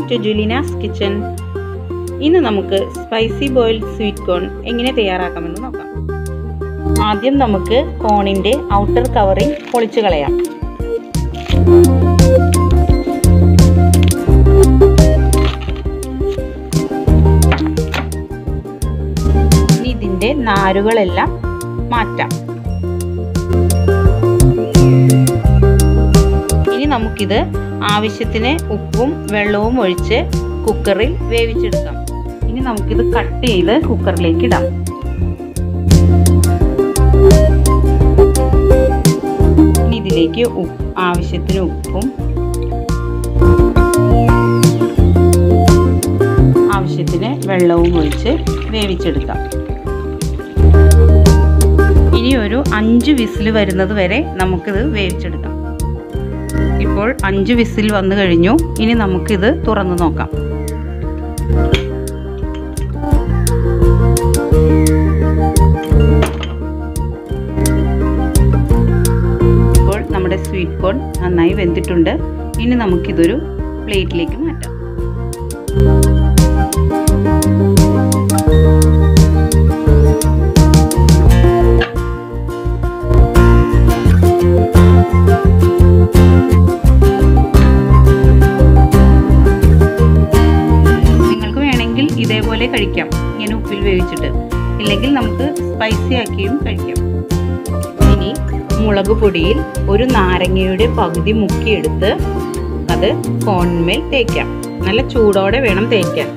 to Julina's Kitchen. ഇന്ന് നമുക്ക് spicy boiled sweet corn എങ്ങനെ തയ്യാറാക്കാമെന്ന് നോക്കാം. ആദ്യം നമുക്ക് കോണിൻ്റെ ഔട്ടർ കവറിംഗ് പൊളിച്ചു കളയാം. ഇനി ഇതിൻ്റെ നാരുകളെല്ലാം മാറ്റാം. ഇനി നമുക്കിത് ആവശ്യത്തിന് ഉപ്പും വെള്ളവും ഒഴിച്ച് കുക്കറിൽ വേവിച്ചെടുക്കാം. ഇനി നമുക്കിത് കട്ട് ചെയ്ത് കുക്കറിലേക്ക് ഇടാം. ഇനി ഇതിലേക്ക് ആവശ്യത്തിന് ഉപ്പും ആവശ്യത്തിന് വെള്ളവും ഒഴിച്ച് വേവിച്ചെടുക്കാം. ഇനി ഒരു 5 വിസിൽ വരുന്നത് വരെ നമുക്കിത് വേവിച്ചെടുക്കാം. ഇപ്പോൾ 5 വിസിൽ വന്നു കഴിഞ്ഞു. ഇനി നമുക്കിത് തുറന്നു നോക്കാം. ഇപ്പോൾ നമ്മുടെ സ്വീറ്റ് കോൺ നന്നായി വെന്തിട്ടുണ്ട്. ഇനി നമുക്കിതൊരു പ്ലേറ്റിലേക്ക് മാറ്റാം. ഇതേപോലെ കഴിക്കാം, ഇങ്ങനെ ഉപ്പിൽ വേവിച്ചിട്ട്. ഇല്ലെങ്കിൽ നമുക്ക് സ്പൈസി ആക്കിയും കഴിക്കാം. ഇനി മുളക് പൊടിയിൽ ഒരു നാരങ്ങയുടെ പകുതി മുക്കിയെടുത്ത് അത് കോണിന്മേൽ തേക്കാം. നല്ല ചൂടോടെ വേണം തേക്കാൻ.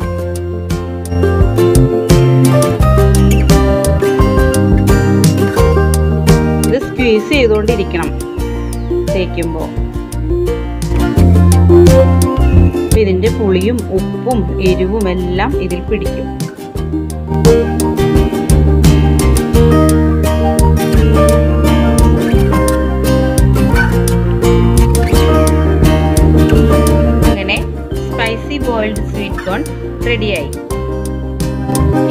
ഇത് സ്ക്വീസ് ചെയ്തുകൊണ്ടിരിക്കണം തേക്കുമ്പോൾ. ഇതിൻ്റെ പുളിയും ഉപ്പും എരിവും എല്ലാം ഇതിൽ പിടിക്കും. അങ്ങനെ സ്പൈസി ബോയിൽഡ് സ്വീറ്റ് കോൺ റെഡിയായി.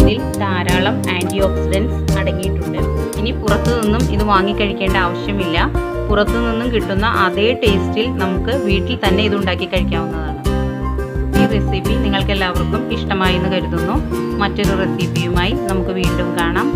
ഇതിൽ ധാരാളം ആൻറ്റി ഓക്സിഡൻസ് അടങ്ങിയിട്ടുണ്ട്. ഇനി പുറത്തു നിന്നും ഇത് വാങ്ങിക്കഴിക്കേണ്ട ആവശ്യമില്ല. പുറത്തു നിന്നും കിട്ടുന്ന അതേ ടേസ്റ്റിൽ നമുക്ക് വീട്ടിൽ തന്നെ ഇത് ഉണ്ടാക്കി കഴിക്കാവുന്നതാണ്. ഈ റെസിപ്പി നിങ്ങൾക്കെല്ലാവർക്കും ഇഷ്ടമായി എന്ന് കരുതുന്നു. മറ്റൊരു റെസിപ്പിയുമായി നമുക്ക് വീണ്ടും കാണാം.